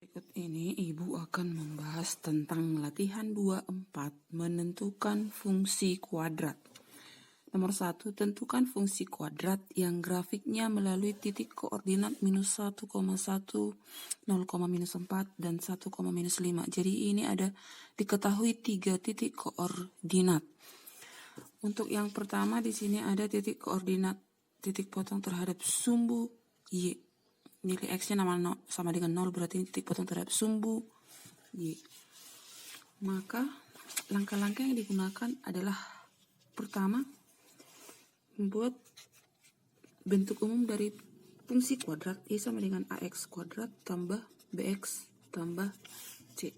Berikut ini Ibu akan membahas tentang latihan 24 menentukan fungsi kuadrat. Nomor 1, tentukan fungsi kuadrat yang grafiknya melalui titik koordinat minus 1,1, 0, minus 4, dan 1, minus 5. Jadi ini ada diketahui 3 titik koordinat. Untuk yang pertama di sini ada titik koordinat titik potong terhadap sumbu Y. Nilai X-nya sama dengan 0, berarti ini titik potong terhadap sumbu Y. Maka langkah-langkah yang digunakan adalah pertama, membuat bentuk umum dari fungsi kuadrat Y sama dengan AX kuadrat tambah BX tambah C.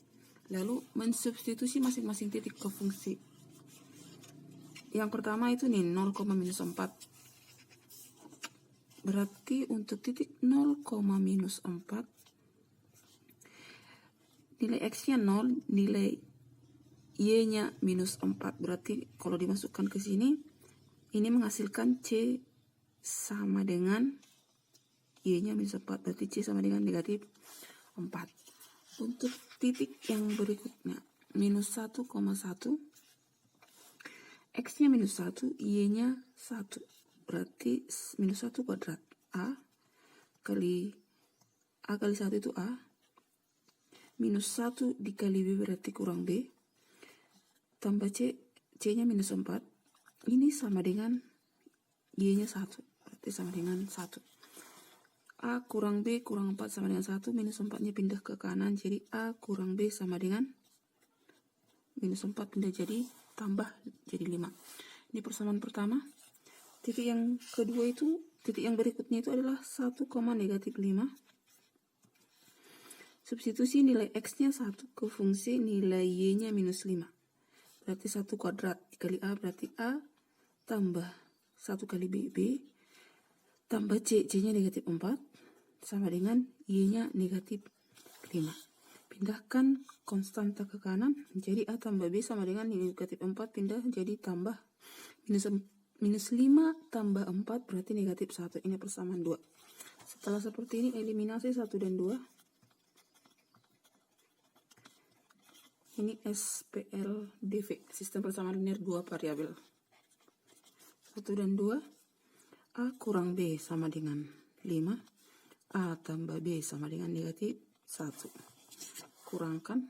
Lalu mensubstitusi masing-masing titik ke fungsi. Yang pertama itu nih 0, minus 4. Berarti untuk titik 0, minus 4, nilai X-nya 0, nilai Y-nya minus 4. Berarti kalau dimasukkan ke sini, ini menghasilkan C sama dengan Y-nya minus 4. Berarti C sama dengan negatif 4. Untuk titik yang berikutnya, minus 1,1, X-nya minus 1, Y-nya 1. Berarti minus 1 kuadrat A kali 1 itu A, minus 1 dikali B berarti kurang B, tambah C, C-nya minus 4, ini sama dengan Y-nya 1, berarti sama dengan 1. A kurang B kurang 4 sama dengan 1, minus 4-nya pindah ke kanan, jadi A kurang B sama dengan minus 4 pindah jadi tambah jadi 5. Ini persamaan pertama. Titik yang kedua itu, titik yang berikutnya itu adalah 1, negatif 5. Substitusi nilai X-nya 1 ke fungsi nilai Y-nya minus 5. Berarti 1 kuadrat dikali A, berarti A tambah 1 kali B, tambah C, C-nya negatif 4, sama dengan Y-nya negatif 5. Pindahkan konstanta ke kanan, jadi A tambah B sama dengan negatif 4, pindah jadi tambah minus 5 tambah 4 berarti negatif 1. Ini persamaan 2. Setelah seperti ini eliminasi 1 dan 2. Ini SPLDV, sistem persamaan linear 2 variabel. 1 dan 2. A kurang B sama dengan 5. A tambah B sama dengan negatif 1. Kurangkan.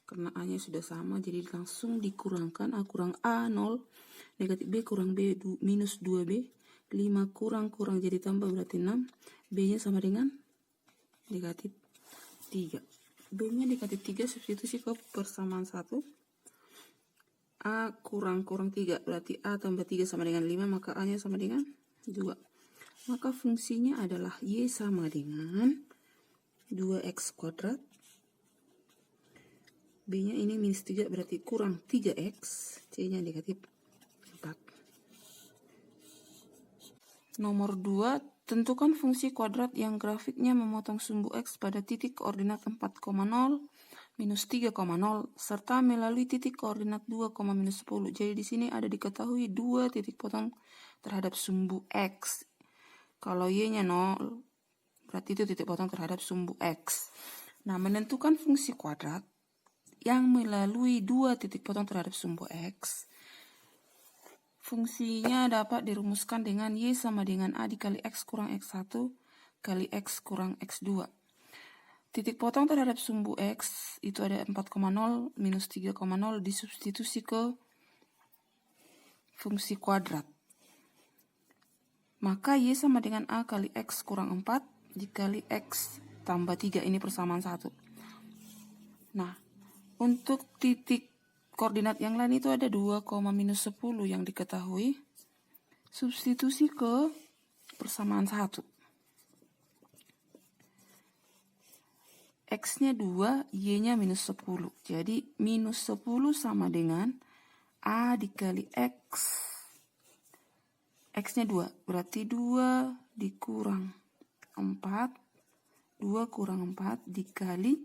Karena A-nya sudah sama, jadi langsung dikurangkan. A kurang A, 0. Negatif B kurang B, minus 2B. 5 kurang jadi tambah, berarti 6. B-nya sama dengan negatif 3. B-nya negatif 3, substitusi ke persamaan 1. A kurang 3, berarti A tambah 3 sama dengan 5, maka A-nya sama dengan 2. Maka fungsinya adalah Y sama dengan 2X kuadrat. B-nya ini minus 3, berarti kurang 3X. C-nya negatif 4. Nomor 2, tentukan fungsi kuadrat yang grafiknya memotong sumbu X pada titik koordinat 4,0, minus 3,0, serta melalui titik koordinat 2, minus 10. Jadi di sini ada diketahui 2 titik potong terhadap sumbu X. Kalau Y-nya 0, berarti itu titik potong terhadap sumbu X. Nah, menentukan fungsi kuadrat yang melalui 2 titik potong terhadap sumbu X, fungsinya dapat dirumuskan dengan Y sama dengan A dikali X kurang X1 kali X kurang X2. Titik potong terhadap sumbu X itu ada 4,0 minus 3,0 disubstitusi ke fungsi kuadrat. Maka Y sama dengan A kali X kurang 4 dikali X tambah 3. Ini persamaan 1. Nah, untuk titik koordinat yang lain itu ada 2, minus 10 yang diketahui. Substitusi ke persamaan 1. X-nya 2, Y-nya minus 10. Jadi minus 10 sama dengan A dikali X. X-nya 2, berarti 2 dikurang 4. 2 kurang 4 dikali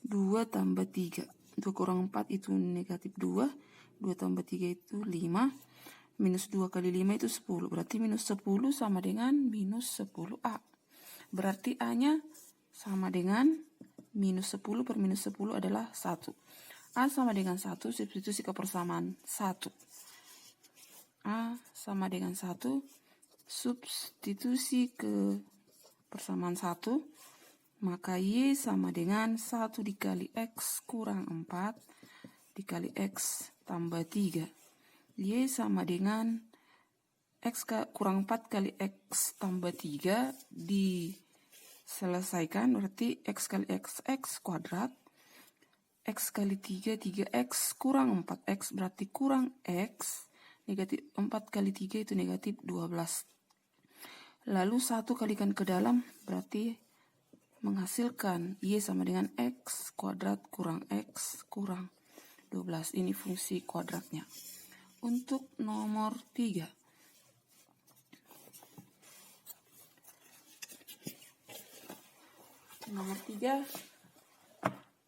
2 tambah 3. 2 kurang 4 itu negatif 2. 2 tambah 3 itu 5. Minus 2 kali 5 itu 10. Berarti minus 10 sama dengan minus 10A. Berarti A-nya sama dengan minus 10 per minus 10 adalah 1. A sama dengan 1, substitusi ke persamaan 1. A sama dengan 1, substitusi ke persamaan 1, maka Y sama dengan 1 dikali X kurang 4 dikali X tambah 3. Y sama dengan X kurang 4 kali X tambah 3 diselesaikan, berarti X kali X kuadrat. X kali 3, 3X kurang 4X berarti kurang X. Negatif 4 kali 3 itu negatif 12. Lalu 1 kalikan ke dalam berarti menghasilkan Y sama dengan X kuadrat kurang X kurang 12. Ini fungsi kuadratnya. Untuk nomor 3. Nomor 3.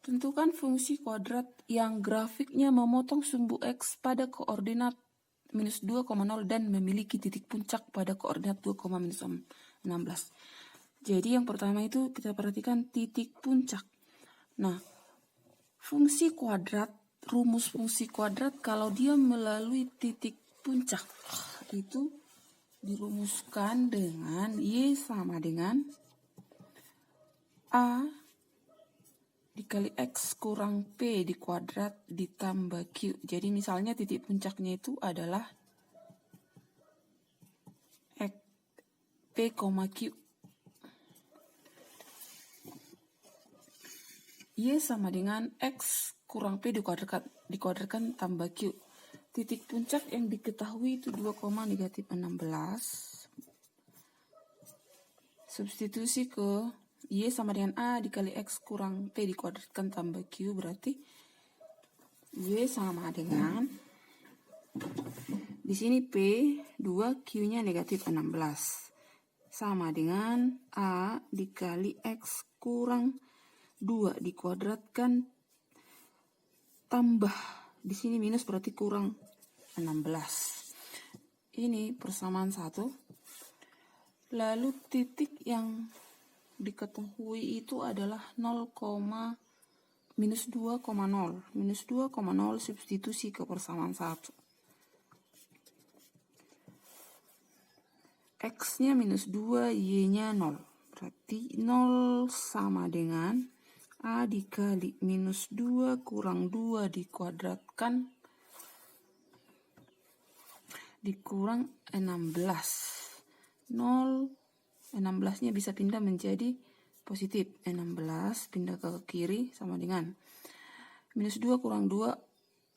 Tentukan fungsi kuadrat yang grafiknya memotong sumbu X pada koordinat minus 2,0 dan memiliki titik puncak pada koordinat 2, minus 16. Jadi yang pertama itu kita perhatikan titik puncak. Nah, fungsi kuadrat, rumus fungsi kuadrat kalau dia melalui titik puncak itu dirumuskan dengan Y sama dengan A dikali X kurang P di kuadrat ditambah Q. Jadi misalnya titik puncaknya itu adalah P, Q. Y sama dengan X kurang P dikuadratkan tambah Q. Titik puncak yang diketahui itu 2, negatif 16. Substitusi ke Y sama dengan A dikali X kurang P dikuadratkan tambah Q, berarti Y sama dengan, di sini P 2, Q-nya negatif 16. Sama dengan A dikali X kurang 2 dikuadratkan tambah, di sini minus berarti kurang 16. Ini persamaan 1. Lalu titik yang diketahui itu adalah 0, minus 2,0. Minus 2,0 substitusi ke persamaan 1. X-nya minus 2, Y-nya 0. Berarti 0 sama dengan A dikali minus 2 kurang 2 dikuadratkan dikurang 16. 0, 16-nya bisa pindah menjadi positif. 16 pindah ke kiri sama dengan minus 2 kurang 2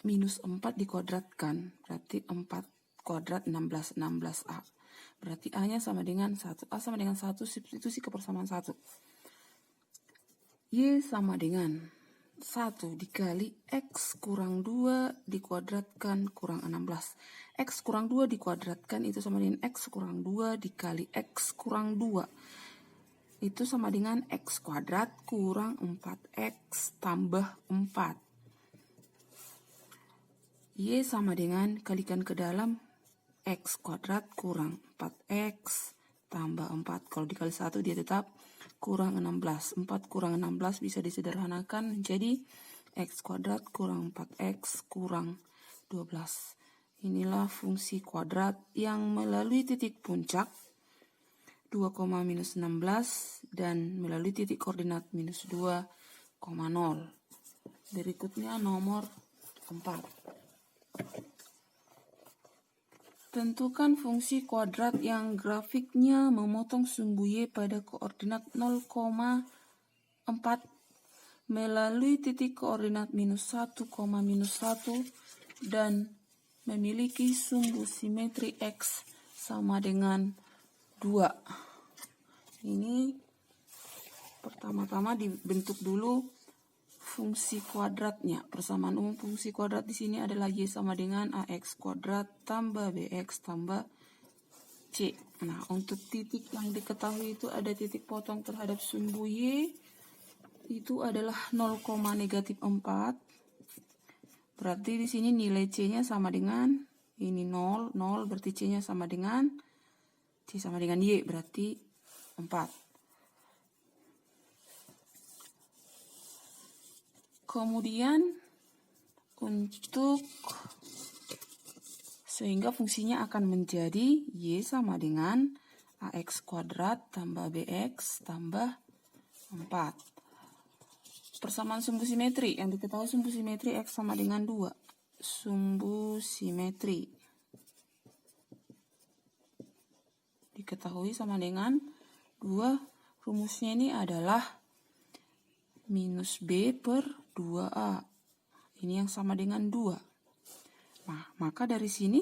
minus 4 dikuadratkan. Berarti 4 kuadrat 16, 16A. Berarti A-nya sama dengan 1. A sama dengan 1, substitusi ke persamaan 1. Y sama dengan 1 dikali X kurang 2 dikuadratkan kurang 16. X kurang 2 dikuadratkan itu sama dengan X kurang 2 dikali X kurang 2. Itu sama dengan X kuadrat kurang 4X tambah 4. Y sama dengan kalikan ke dalam X kuadrat kurang 4X tambah 4. Kalau dikali 1 dia tetap kurang 16. 4 kurang 16 bisa disederhanakan menjadi X kuadrat kurang 4X kurang 12. Inilah fungsi kuadrat yang melalui titik puncak 2, minus 16 dan melalui titik koordinat minus 2,0. Berikutnya nomor 4. Tentukan fungsi kuadrat yang grafiknya memotong sumbu Y pada koordinat 0,4 melalui titik koordinat minus 1, minus 1 dan memiliki sumbu simetri X sama dengan 2. Ini pertama-tama dibentuk dulu fungsi kuadratnya. Persamaan umum fungsi kuadrat di sini adalah Y sama dengan AX kuadrat tambah BX tambah C. Nah, untuk titik yang diketahui itu ada titik potong terhadap sumbu Y. Itu adalah 0, negatif 4. Berarti di sini nilai C-nya sama dengan ini 0, 0 berarti C-nya sama dengan C sama dengan Y berarti 4. Kemudian untuk sehingga fungsinya akan menjadi Y sama dengan AX kuadrat tambah BX tambah 4. Persamaan sumbu simetri. Yang diketahui sumbu simetri X sama dengan 2. Sumbu simetri diketahui sama dengan 2. Rumusnya ini adalah minus B per 2A. Ini yang sama dengan 2. Nah, maka dari sini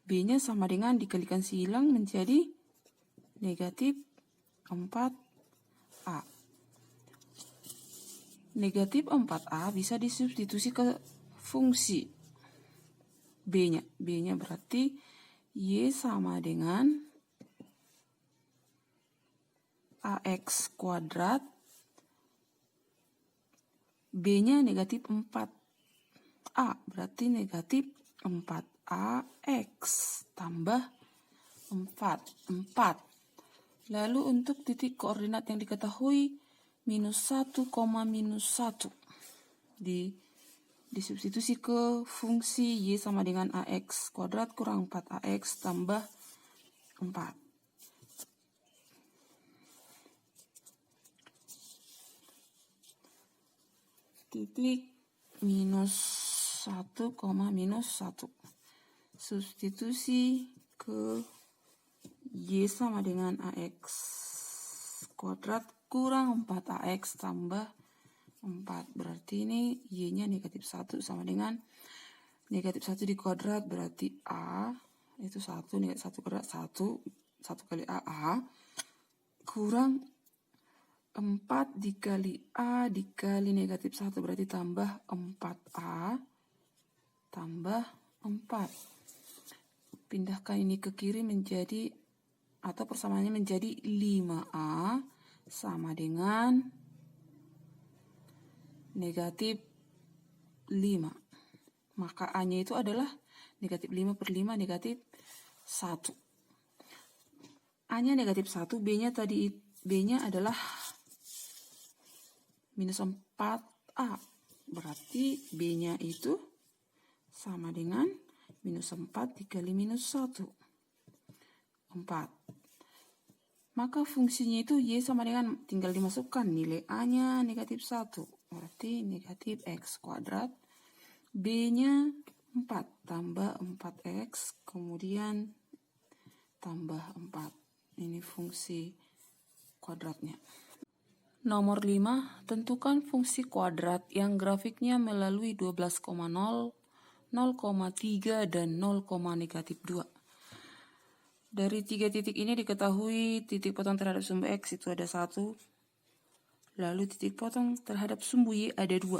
B-nya sama dengan dikalikan silang menjadi negatif 4A. Negatif 4A bisa disubstitusi ke fungsi B-nya. B-nya berarti Y sama dengan AX kuadrat. B-nya negatif 4A. Berarti negatif 4AX tambah 4. Lalu untuk titik koordinat yang diketahui minus 1, minus 1. Disubstitusi ke fungsi Y sama dengan AX kuadrat kurang 4AX tambah 4. Titik minus 1, minus 1. Substitusi ke Y sama dengan AX kuadrat kurang 4AX tambah 4. Berarti ini Y-nya negatif 1 sama dengan negatif 1 di kuadrat. Berarti A itu 1, negatif 1 kuadrat 1. 1 kali A kurang 4 dikali A dikali negatif 1. Berarti tambah 4A tambah 4. Pindahkan ini ke kiri menjadi, atau persamaannya menjadi 5A sama dengan negatif 5. Maka A-nya itu adalah negatif 5 per 5 negatif 1. A-nya negatif 1, B-nya adalah minus 4A. Berarti B-nya itu sama dengan minus 4 dikali minus 1. 4. Maka fungsinya itu Y sama dengan, tinggal dimasukkan nilai A-nya negatif 1. Berarti negatif X kuadrat. B-nya 4 tambah 4X. Kemudian tambah 4. Ini fungsi kuadratnya. Nomor 5. Tentukan fungsi kuadrat yang grafiknya melalui 12,0, 0,3, dan 0,-2. Dari 3 titik ini diketahui titik potong terhadap sumbu X itu ada 1. Lalu titik potong terhadap sumbu Y ada 2.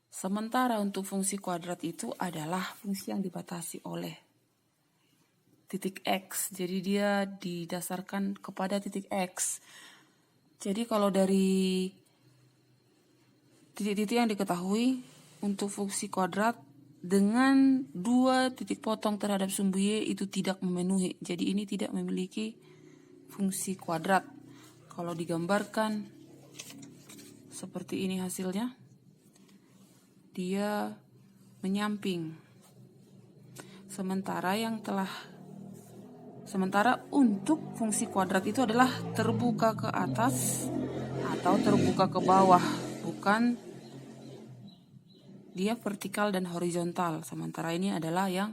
Sementara untuk fungsi kuadrat itu adalah fungsi yang dibatasi oleh titik X. Jadi dia didasarkan kepada titik X. Jadi kalau dari titik-titik yang diketahui untuk fungsi kuadrat dengan 2 titik potong terhadap sumbu Y itu tidak memenuhi. Jadi ini tidak memiliki fungsi kuadrat. Kalau digambarkan seperti ini hasilnya, dia menyamping. Sementara untuk fungsi kuadrat itu adalah terbuka ke atas atau terbuka ke bawah, bukan dia vertikal dan horizontal. Sementara ini adalah yang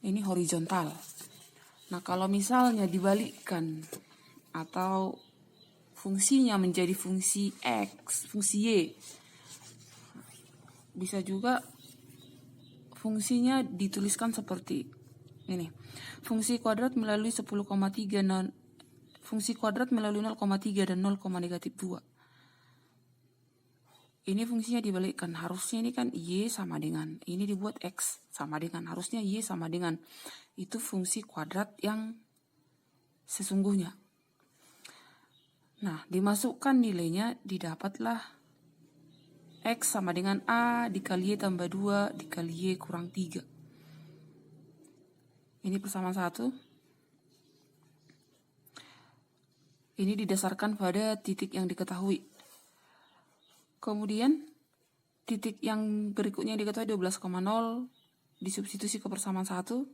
ini horizontal. Nah, kalau misalnya dibalikkan atau fungsinya menjadi fungsi X, fungsi Y, bisa juga fungsinya dituliskan seperti ini. Fungsi kuadrat melalui 10,3 fungsi kuadrat melalui 0,3 dan 0,-2. Ini fungsinya dibalikkan. Harusnya ini kan Y sama dengan, ini dibuat X sama dengan, harusnya Y sama dengan. Itu fungsi kuadrat yang sesungguhnya. Nah, dimasukkan nilainya, didapatlah X sama dengan A dikali Y tambah 2 dikali Y kurang 3. Ini persamaan 1. Ini didasarkan pada titik yang diketahui. Kemudian titik yang berikutnya yang diketahui 12,0 disubstitusi ke persamaan 1,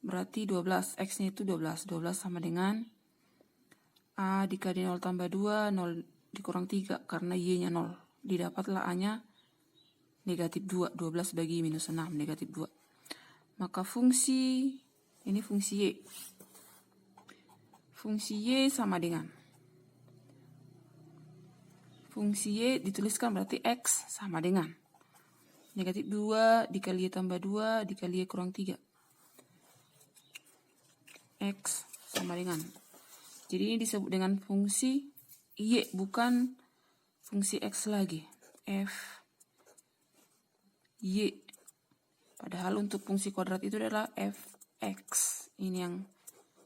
berarti 12, X-nya itu 12. 12 sama dengan A dikali 0 tambah 2, 0 dikurang 3, karena Y-nya 0. Didapatlah A-nya negatif 2, 12 bagi minus 6, negatif 2. Maka fungsi, ini fungsi Y. Fungsi Y sama dengan, fungsi Y dituliskan berarti X sama dengan negatif 2 dikali Y tambah 2 dikali Y kurang 3. X sama dengan. Jadi ini disebut dengan fungsi Y, bukan fungsi X lagi. F Y. Padahal untuk fungsi kuadrat itu adalah Fx. Ini yang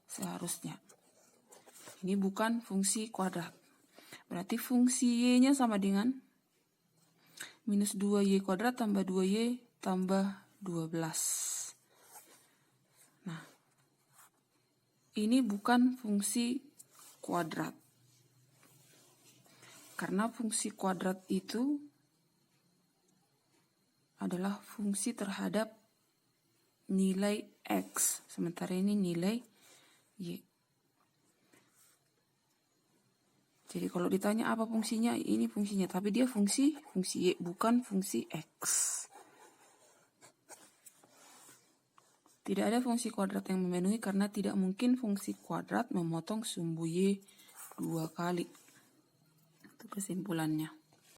seharusnya. Ini bukan fungsi kuadrat. Berarti fungsi Y-nya sama dengan minus 2Y kuadrat tambah 2Y tambah 12. Nah, ini bukan fungsi kuadrat. Karena fungsi kuadrat itu adalah fungsi terhadap nilai X. Sementara ini nilai Y. Jadi kalau ditanya apa fungsinya, ini fungsinya. Tapi dia fungsi Y, bukan fungsi X. Tidak ada fungsi kuadrat yang memenuhi karena tidak mungkin fungsi kuadrat memotong sumbu Y 2 kali. Itu kesimpulannya.